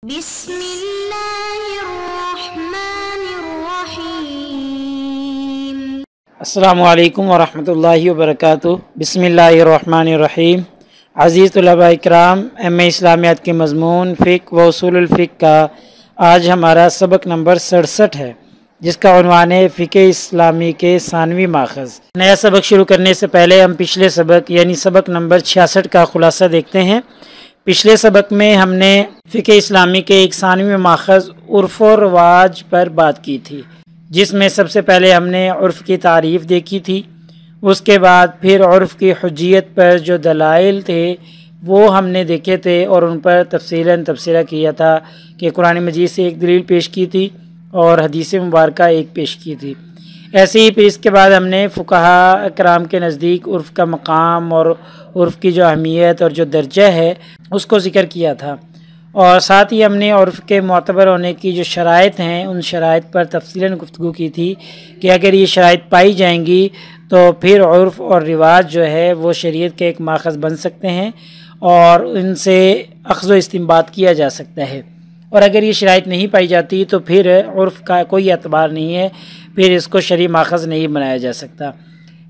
بسم اللہ الرحمن الرحیم۔ السلام علیکم ورحمۃ اللہ وبرکاتہ۔ بسم اللہ الرحمن الرحیم۔ عزیز طلباء اکرام، ایم اے اسلامیات کے مضمون فقہ و اصول الفقہ کا آج ہمارا سبق نمبر 67 ہے، جس کا عنوان ہے فقہ اسلامی کے ثانوی ماخذ۔ نیا سبق شروع کرنے سے پہلے ہم پچھلے سبق یعنی سبق نمبر 66 کا خلاصہ دیکھتے ہیں۔ پچھلے سبق میں ہم نے فقہ اسلامی کے ایک ثانوی ماخذ عرف و رواج پر بات کی تھی، جس میں سب سے پہلے ہم نے عرف کی تعریف دیکھی تھی۔ اس کے بعد پھر عرف کی حجیت پر جو دلائل تھے وہ ہم نے دیکھے تھے اور ان پر تفصیلاً تبصرہ کیا تھا کہ قرآن مجید سے ایک دلیل پیش کی تھی اور حدیث مبارکہ ایک پیش کی تھی۔ ایسے ہی پھر اس کے بعد ہم نے فقہا اکرام کے نزدیک عرف کا مقام اور عرف کی جو اہمیت اور جو درجہ ہے اس کو ذکر کیا تھا، اور ساتھ ہی ہم نے عرف کے معتبر ہونے کی جو شرائط ہیں ان شرائط پر تفصیلاً گفتگو کی تھی کہ اگر یہ شرائط پائی جائیں گی تو پھر عرف اور رواج جو ہے وہ شریعت کے ایک ماخذ بن سکتے ہیں اور ان سے اخذ و استنباط کیا جا سکتا ہے، اور اگر یہ شرائط نہیں پائی جاتی تو پھر عرف کا کوئی اعتبار نہیں ہے، پھر اس کو شرعی ماخذ نہیں بنایا جا سکتا۔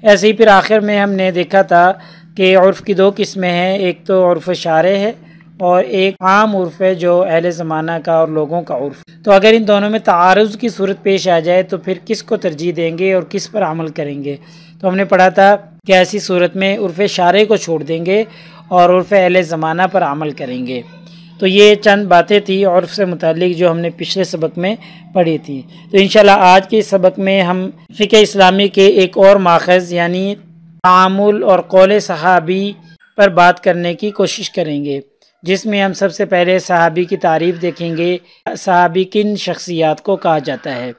ایسے ہی پھر آخر میں ہم نے دیکھا تھا کہ عرف کی دو قسمیں ہیں، ایک تو عرف شارع ہے اور ایک عام عرف ہے جو اہل زمانہ کا اور لوگوں کا عرف۔ تو اگر ان دونوں میں تعارض کی صورت پیش آ جائے تو پھر کس کو ترجیح دیں گے اور کس پر عمل کریں گے؟ تو ہم نے پڑھا تھا کہ ایسی صورت میں عرف شارع کو چھوڑ دیں گے اور عرف اہل زمانہ پر عمل کریں گے۔ تو یہ چند باتیں تھیں عرف سے متعلق جو ہم نے پچھلے سبق میں پڑھی تھی۔ تو انشاءاللہ آج کے سبق میں ہم فقہ اسلامی کے ایک اور ماخذ یعنی تعامل اور قول صحابی پر بات کرنے کی کوشش کریں گے، جس میں ہم سب سے پہلے صحابی کی تعریف دیکھیں گے، صحابی کن شخصیات کو کہا جاتا ہے۔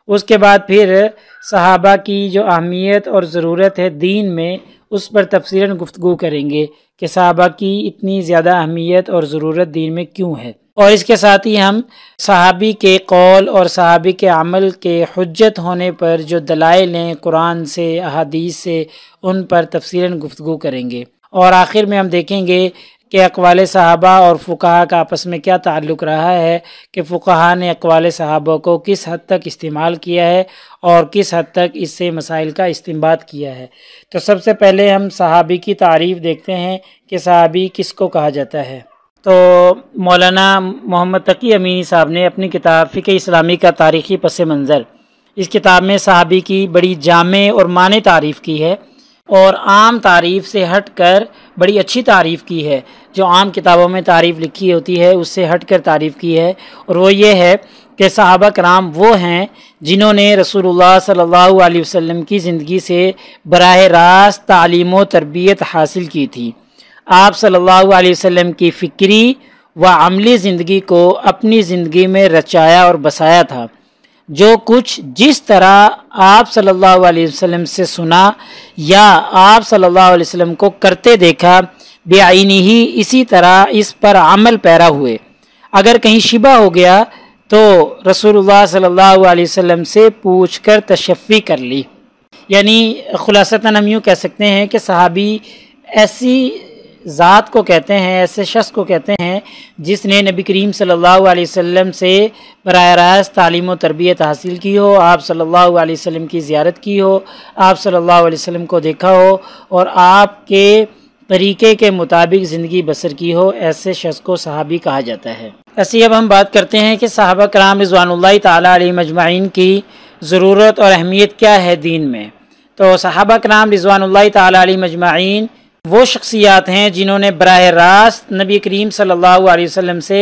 اس کے بعد پھر صحابہ کی جو اہمیت اور ضرورت ہے دین میں اس پر تفصیلاً گفتگو کریں گے کہ صحابہ کی اتنی زیادہ اہمیت اور ضرورت دین میں کیوں ہے، اور اس کے ساتھ ہی ہم صحابی کے قول اور صحابی کے عمل کے حجت ہونے پر جو دلائل ہیں قرآن سے احادیث سے ان پر تفصیلاً گفتگو کریں گے، اور آخر میں ہم دیکھیں گے کہ اقوال صحابہ اور فقہا کا آپس میں کیا تعلق رہا ہے کہ فقہا نے اقوال صحابہ کو کس حد تک استعمال کیا ہے اور کس حد تک اس سے مسائل کا استنباط کیا ہے۔ تو سب سے پہلے ہم صحابی کی تعریف دیکھتے ہیں کہ صحابی کس کو کہا جاتا ہے۔ تو مولانا محمد تقی امینی صاحب نے اپنی کتاب فقہ اسلامی کا تاریخی پس منظر، اس کتاب میں صحابی کی بڑی جامع اور معنی تعریف کی ہے، اور عام تعریف سے ہٹ کر بڑی اچھی تعریف کی ہے۔ جو عام کتابوں میں تعریف لکھی ہوتی ہے اس سے ہٹ کر تعریف کی ہے، اور وہ یہ ہے کہ صحابہ کرام وہ ہیں جنہوں نے رسول اللہ صلی اللہ علیہ وسلم کی زندگی سے براہ راست تعلیم و تربیت حاصل کی تھی۔ آپ صلی اللہ علیہ وسلم کی فکری و عملی زندگی کو اپنی زندگی میں رچایا اور بسایا تھا۔ جو کچھ جس طرح آپ صلی اللہ علیہ وسلم سے سنا یا آپ صلی اللہ علیہ وسلم کو کرتے دیکھا بعینی ہی اسی طرح اس پر عمل پیرا ہوئے۔ اگر کہیں شبہ ہو گیا تو رسول اللہ صلی اللہ علیہ وسلم سے پوچھ کر تشفی کر لی۔ یعنی خلاصتاً ہم یوں کہہ سکتے ہیں کہ صحابی ایسی ذات کو کہتے ہیں، ایسے شخص کو کہتے ہیں جس نے نبی کریم صلی اللہ علیہ وسلم سے براہ راست تعلیم و تربیت حاصل کی ہو، آپ صلی اللہ علیہ وسلم کی زیارت کی ہو، آپ صلی اللہ علیہ وسلم کو دیکھا ہو اور آپ کے طریقے کے مطابق زندگی بسر کی ہو، ایسے شخص کو صحابی کہا جاتا ہے۔ ایسے اب ہم بات کرتے ہیں کہ صحابہ کرام رضوان اللہ تعالیٰ علیہ مجمعین کی ضرورت اور اہمیت کیا ہے دین میں۔ تو صحابہ کرام رضوان اللہ تعالیٰ علیہ مجمعین وہ شخصیات ہیں جنہوں نے براہ راست نبی کریم صلی اللہ علیہ وسلم سے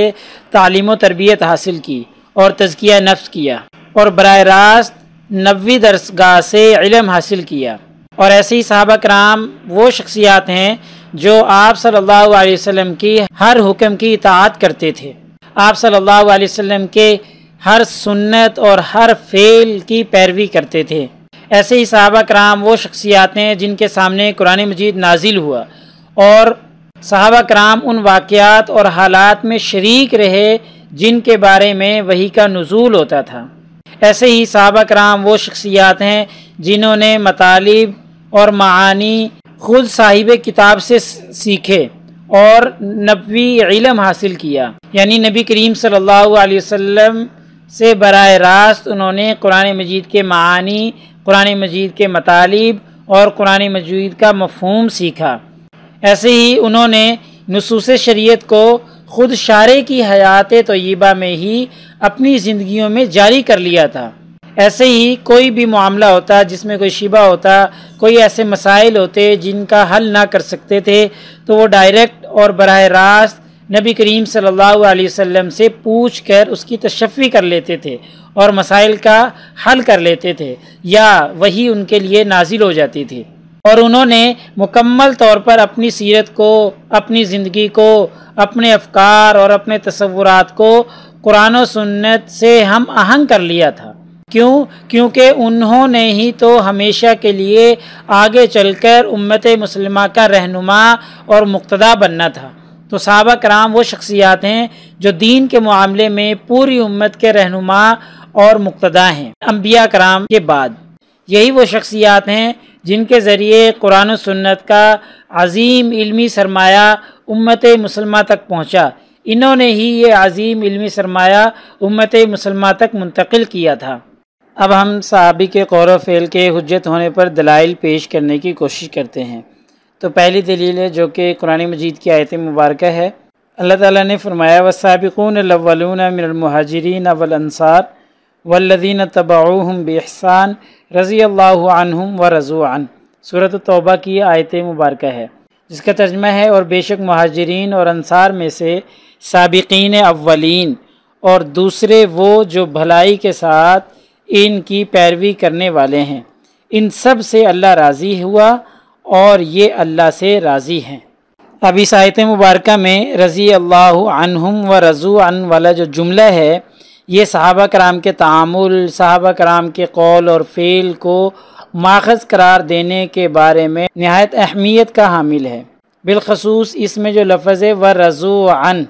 تعلیم و تربیت حاصل کی اور تزکیہ نفس کیا، اور براہ راست نبوی درسگاہ سے علم حاصل کیا، اور ایسے ہی صحابہ کرام وہ شخصیات ہیں جو آپ صلی اللہ علیہ وسلم کی ہر حکم کی اطاعت کرتے تھے، آپ صلی اللہ علیہ وسلم کے ہر سنت اور ہر فعل کی پیروی کرتے تھے۔ ایسے ہی صحابہ کرام وہ شخصیات ہیں جن کے سامنے قرآن مجید نازل ہوا اور صحابہ کرام ان واقعات اور حالات میں شریک رہے جن کے بارے میں وحی کا نزول ہوتا تھا۔ ایسے ہی صحابہ کرام وہ شخصیات ہیں جنہوں نے مطالب اور معانی خود صاحب کتاب سے سیکھے اور نبوی علم حاصل کیا، یعنی نبی کریم صلی اللہ علیہ وسلم سے براہ راست انہوں نے قرآن مجید کے معانی، قرآن مجید کے مطالب اور قرآن مجید کا مفہوم سیکھا۔ ایسے ہی انہوں نے نصوص شریعت کو خود شارع کی حیات طیبہ میں ہی اپنی زندگیوں میں جاری کر لیا تھا۔ ایسے ہی کوئی بھی معاملہ ہوتا جس میں کوئی شبہ ہوتا، کوئی ایسے مسائل ہوتے جن کا حل نہ کر سکتے تھے، تو وہ ڈائریکٹ اور براہ راست نبی کریم صلی اللہ علیہ وسلم سے پوچھ کر اس کی تشفی کر لیتے تھے اور مسائل کا حل کر لیتے تھے، یا وہی ان کے لیے نازل ہو جاتی تھی۔ اور انہوں نے مکمل طور پر اپنی سیرت کو، اپنی زندگی کو، اپنے افکار اور اپنے تصورات کو قرآن و سنت سے ہم آہنگ کر لیا تھا۔ کیونکہ انہوں نے ہی تو ہمیشہ کے لیے آگے چل کر امت مسلمہ کا رہنما اور مقتدا بننا تھا۔ تو صحابہ کرام وہ شخصیات ہیں جو دین کے معاملے میں پوری امت کے رہنما اور مقتدا ہیں انبیاء کرام کے بعد۔ یہی وہ شخصیات ہیں جن کے ذریعے قرآن و سنت کا عظیم علمی سرمایہ امت مسلمہ تک پہنچا۔ انہوں نے ہی یہ عظیم علمی سرمایہ امت مسلمہ تک منتقل کیا تھا۔ اب ہم صحابی کے قول و فعل کے حجت ہونے پر دلائل پیش کرنے کی کوشش کرتے ہیں۔ تو پہلی دلیل ہے جو کہ قرآن مجید کی آیت مبارکہ ہے۔ اللہ تعالیٰ نے فرمایا وَالسَّابِقُونَ الْأَوَّلُونَ مِنَ الْمُهَاجِرِينَ وَالْأَنصَارِ وَالَّذِينَ اتَّبَعُوهُم بِإِحْسَانٍ رضی اللہ عنہم ورضوا عنہ۔ سورۃ التوبہ کی آیت مبارکہ ہے، جس کا ترجمہ ہے اور بے شک مہاجرین اور انصار میں سے سابقین اولین اور دوسرے وہ جو بھلائی کے ساتھ ان کی پیروی کرنے والے ہیں، ان سب سے اللہ راضی ہوا اور یہ اللہ سے راضی ہیں۔ اب اس آیت مبارکہ میں رضی اللہ عنہم ورضوا عنہ والا جو جملہ ہے، یہ صحابہ کرام کے تعامل، صحابہ کرام کے قول اور فعل کو ماخذ قرار دینے کے بارے میں نہایت اہمیت کا حامل ہے۔ بالخصوص اس میں جو لفظ ہے ورضوا عنہ،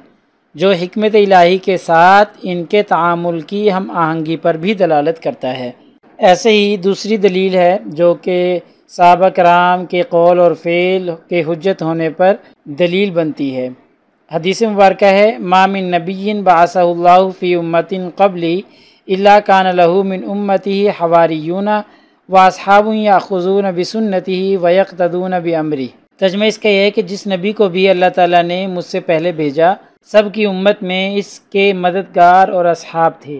جو حکمت الہی کے ساتھ ان کے تعامل کی ہم آہنگی پر بھی دلالت کرتا ہے۔ ایسے ہی دوسری دلیل ہے جو کہ صحابہ کرام کے قول اور فعل کے حجت ہونے پر دلیل بنتی ہے۔ حدیث مبارکہ ہے ما من نبی بعثہ اللہ فی امت قبلی الا کان لہ من امتہ حواریون واصحاب یاخذون بسنتہ ویقتدون بامرہ۔ ترجمہ اس کا یہ ہے کہ جس نبی کو بھی اللہ تعالیٰ نے مجھ سے پہلے بھیجا، سب کی امت میں اس کے مددگار اور اصحاب تھے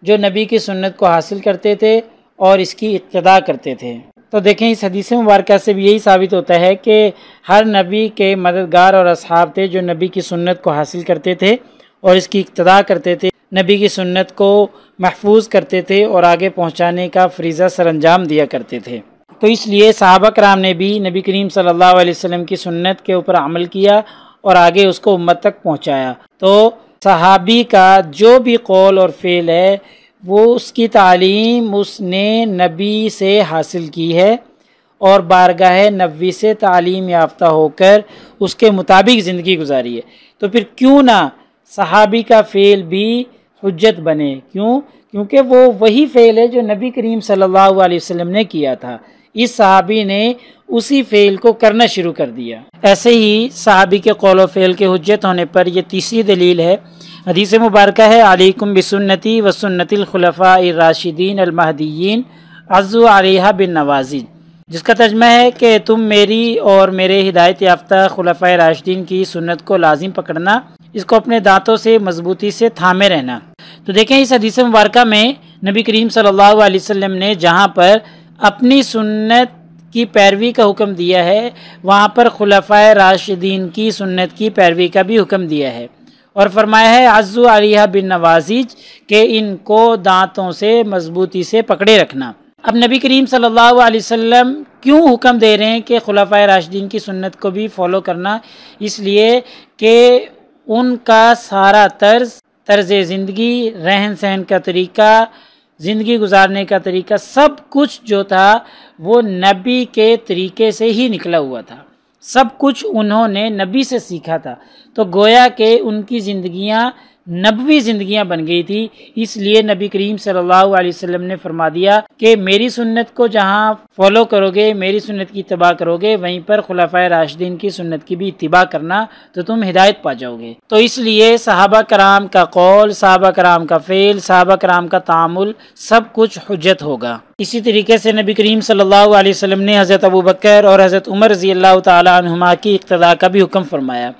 جو نبی کی سنت کو حاصل کرتے تھے اور اس کی اقتداء کرتے تھے۔ تو دیکھیں اس حدیث مبارکہ سے بھی یہی ثابت ہوتا ہے کہ ہر نبی کے مددگار اور اصحاب تھے جو نبی کی سنت کو حاصل کرتے تھے اور اس کی اقتداء کرتے تھے، نبی کی سنت کو محفوظ کرتے تھے اور آگے پہنچانے کا فریضہ سر انجام دیا کرتے تھے۔ تو اس لیے صحابہ کرام نے بھی نبی کریم صلی اللہ علیہ وسلم کی سنت کے اوپر عمل کیا اور آگے اس کو امت تک پہنچایا۔ تو صحابی کا جو بھی قول اور فعل ہے وہ اس کی تعلیم اس نے نبی سے حاصل کی ہے اور بارگاہ نبوی سے تعلیم یافتہ ہو کر اس کے مطابق زندگی گزاری ہے۔ تو پھر کیوں نہ صحابی کا فعل بھی حجت بنے؟ کیونکہ وہ وہی فعل ہے جو نبی کریم صلی اللہ علیہ وسلم نے کیا تھا، اس صحابی نے اسی فعل کو کرنا شروع کر دیا۔ ایسے ہی صحابی کے قول و فعل کے حجت ہونے پر یہ تیسری دلیل ہے۔ حدیث مبارکہ ہے علیکم بسنتی و سنت الخلفاء الراشدین المہدیین عضوا علیہا بالنواجذ، جس کا ترجمہ ہے کہ تم میری اور میرے ہدایت یافتہ خلفاء راشدین کی سنت کو لازم پکڑنا، اس کو اپنے دانتوں سے مضبوطی سے تھامے رہنا۔ تو دیکھیں اس حدیث مبارکہ میں نبی کریم صلی اللہ علیہ وسلم نے جہاں پر اپنی سنت کی پیروی کا حکم دیا ہے، وہاں پر خلفاء راشدین کی سنت کی پیروی کا بھی حکم دیا ہے، اور فرمایا ہے عضوا علیہا بالنواجذ کہ ان کو دانتوں سے مضبوطی سے پکڑے رکھنا۔ اب نبی کریم صلی اللہ علیہ وسلم کیوں حکم دے رہے ہیں کہ خلفاء راشدین کی سنت کو بھی فالو کرنا؟ اس لیے کہ ان کا سارا طرز زندگی، رہن سہن کا طریقہ، زندگی گزارنے کا طریقہ، سب کچھ جو تھا وہ نبی کے طریقے سے ہی نکلا ہوا تھا، سب کچھ انہوں نے نبی سے سیکھا تھا۔ تو گویا کہ ان کی زندگیاں نبوی زندگیاں بن گئی تھی۔ اس لیے نبی کریم صلی اللہ علیہ وسلم نے فرما دیا کہ میری سنت کو جہاں فالو کرو گے، میری سنت کی اتباع کرو گے، وہیں پر خلفائے راشدین کی سنت کی بھی اتباع کرنا تو تم ہدایت پا جاؤ گے۔ تو اس لیے صحابہ کرام کا قول، صحابہ کرام کا فعل، صحابہ کرام کا تعامل سب کچھ حجت ہوگا۔ اسی طریقے سے نبی کریم صلی اللہ علیہ وسلم نے حضرت ابوبکر اور حضرت عمر رضی اللہ تعالی عنہما کی اقتداء کا بھی حکم فرمایا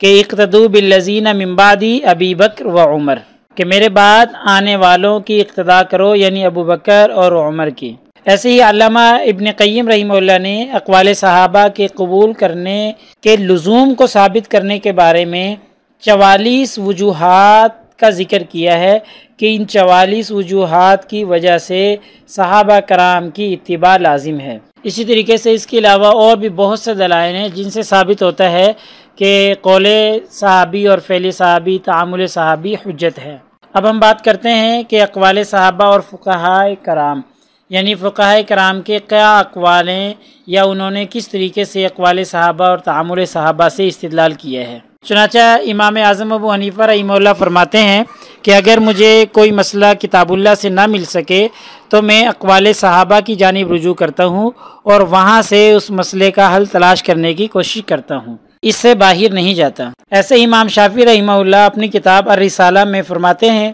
کہ اقتدوا بالذین من بعدی ابی بکر و عمر، کہ میرے بعد آنے والوں کی اقتداء کرو، یعنی ابوبکر اور عمر کی۔ ایسے ہی علامہ ابن قیم رحمہ اللہ نے اقوال صحابہ کے قبول کرنے کے لزوم کو ثابت کرنے کے بارے میں 44 وجوہات کا ذکر کیا ہے کہ ان 44 وجوہات کی وجہ سے صحابہ کرام کی اتباع لازم ہے۔ اسی طریقے سے اس کے علاوہ اور بھی بہت سے دلائل ہیں جن سے ثابت ہوتا ہے کہ قول صحابی اور فعل صحابی، تعامل صحابی حجت ہے۔ اب ہم بات کرتے ہیں کہ اقوال صحابہ اور فقہاء کرام، یعنی فقہاء کرام کے کیا اقوال ہیں یا انہوں نے کس طریقے سے اقوال صحابہ اور تعامل صحابہ سے استدلال کیا ہے۔ چنانچہ امام اعظم ابو حنیفہ رحمہ اللہ فرماتے ہیں کہ اگر مجھے کوئی مسئلہ کتاب اللہ سے نہ مل سکے تو میں اقوال صحابہ کی جانب رجوع کرتا ہوں اور وہاں سے اس مسئلے کا حل تلاش کرنے کی کوشش کرتا ہوں، اس سے باہر نہیں جاتا۔ ایسے ہی امام شافعی رحمہ اللہ اپنی کتاب الرسالہ میں فرماتے ہیں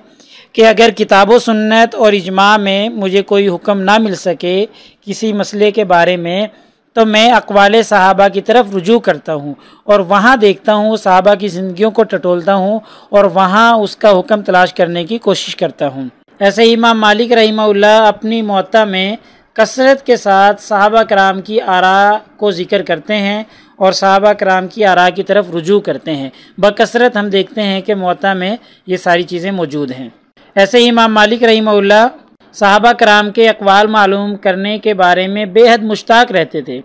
کہ اگر کتاب و سنت اور اجماع میں مجھے کوئی حکم نہ مل سکے کسی مسئلے کے بارے میں تو میں اقوال صحابہ کی طرف رجوع کرتا ہوں اور وہاں دیکھتا ہوں، صحابہ کی زندگیوں کو ٹٹولتا ہوں اور وہاں اس کا حکم تلاش کرنے کی کوشش کرتا ہوں۔ ایسے ہی امام مالک رحمہ اللہ اپنی موطا میں کثرت کے ساتھ صحابہ کرام کی آراء کو ذکر کرتے ہیں اور صحابہ کرام کی آراء کی طرف رجوع کرتے ہیں۔ بکثرت ہم دیکھتے ہیں کہ موطا میں یہ ساری چیزیں موجود ہیں۔ ایسے ہی امام مالک رحمہ اللہ صحابہ کرام کے اقوال معلوم کرنے کے بارے میں بے حد مشتاق رہتے تھے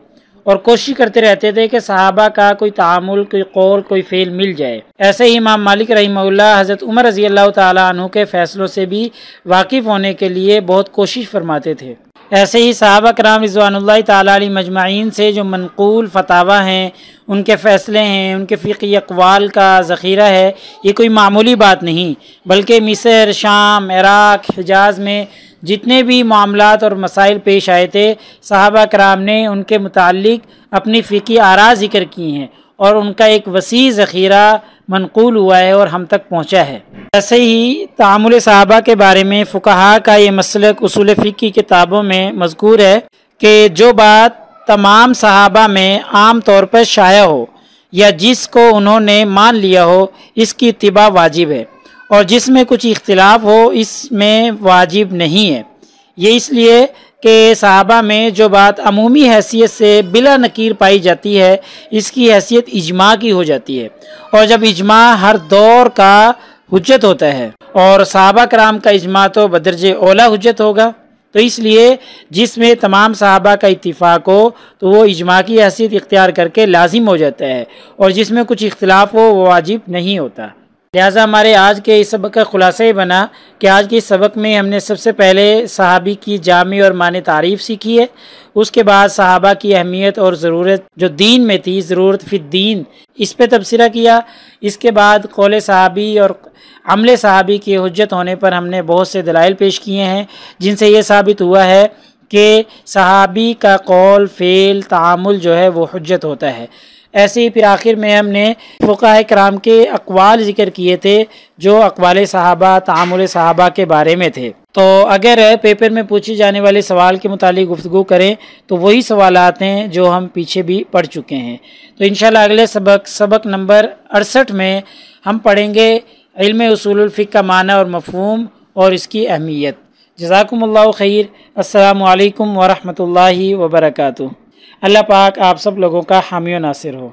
اور کوشش کرتے رہتے تھے کہ صحابہ کا کوئی تعامل، کوئی قول، کوئی فعل مل جائے۔ ایسے ہی امام مالک رحمہ اللہ حضرت عمر رضی اللہ تعالیٰ عنہ کے فیصلوں سے بھی واقف ہونے کے لیے بہت کوشش فرماتے تھے۔ ایسے ہی صحابہ کرام رضوان اللہ تعالیٰ علیہ مجمعین سے جو منقول فتاوی ہیں، ان کے فیصلے ہیں، ان کے فقہی اقوال کا ذخیرہ ہے، یہ کوئی معمولی بات نہیں، بلکہ مصر، شام، عراق، حجاز میں جتنے بھی معاملات اور مسائل پیش آئے تھے، صحابہ کرام نے ان کے متعلق اپنی فقہی آراء ذکر کی ہیں اور ان کا ایک وسیع ذخیرہ منقول ہوا ہے اور ہم تک پہنچا ہے۔ ایسے ہی تعامل صحابہ کے بارے میں فقہاء کا یہ مسلک اصول فقہ کی کتابوں میں مذکور ہے کہ جو بات تمام صحابہ میں عام طور پر شائع ہو یا جس کو انہوں نے مان لیا ہو، اس کی اتباع واجب ہے، اور جس میں کچھ اختلاف ہو اس میں واجب نہیں ہے۔ یہ اس لیے کہ صحابہ میں جو بات عمومی حیثیت سے بلا نکیر پائی جاتی ہے، اس کی حیثیت اجماع کی ہو جاتی ہے، اور جب اجماع ہر دور کا حجت ہوتا ہے اور صحابہ کرام کا اجماع تو بدرجہ اولا حجت ہوگا، تو اس لیے جس میں تمام صحابہ کا اتفاق ہو تو وہ اجماع کی حیثیت اختیار کر کے لازم ہو جاتا ہے، اور جس میں کچھ اختلاف ہو وہ واجب نہیں ہوتا۔ لہٰذا ہمارے آج کے اس سبق کا خلاصہ یہ بنا کہ آج کے اس سبق میں ہم نے سب سے پہلے صحابی کی جامع اور معنی تعریف سیکھی ہے، اس کے بعد صحابہ کی اہمیت اور ضرورت جو دین میں تھی، ضرورت فی الدین، اس پہ تبصرہ کیا۔ اس کے بعد قول صحابی اور عمل صحابی کی حجت ہونے پر ہم نے بہت سے دلائل پیش کیے ہیں جن سے یہ ثابت ہوا ہے کہ صحابی کا قول، فعل، تعامل جو ہے وہ حجت ہوتا ہے۔ ایسے ہی پھر آخر میں ہم نے فقہاء کرام کے اقوال ذکر کیے تھے جو اقوال صحابہ، تعامل صحابہ کے بارے میں تھے۔ تو اگر پیپر میں پوچھے جانے والے سوال کے متعلق گفتگو کریں تو وہی سوالات ہیں جو ہم پیچھے بھی پڑھ چکے ہیں۔ تو انشاءاللہ اگلے سبق نمبر 68 میں ہم پڑھیں گے علم اصول الفقہ کا معنی اور مفہوم اور اس کی اہمیت۔ جزاکم اللہ خیر۔ السلام علیکم ورحمۃ اللہ وبرکاتہ۔ اللہ پاک آپ سب لوگوں کا حامی و ناصر ہو۔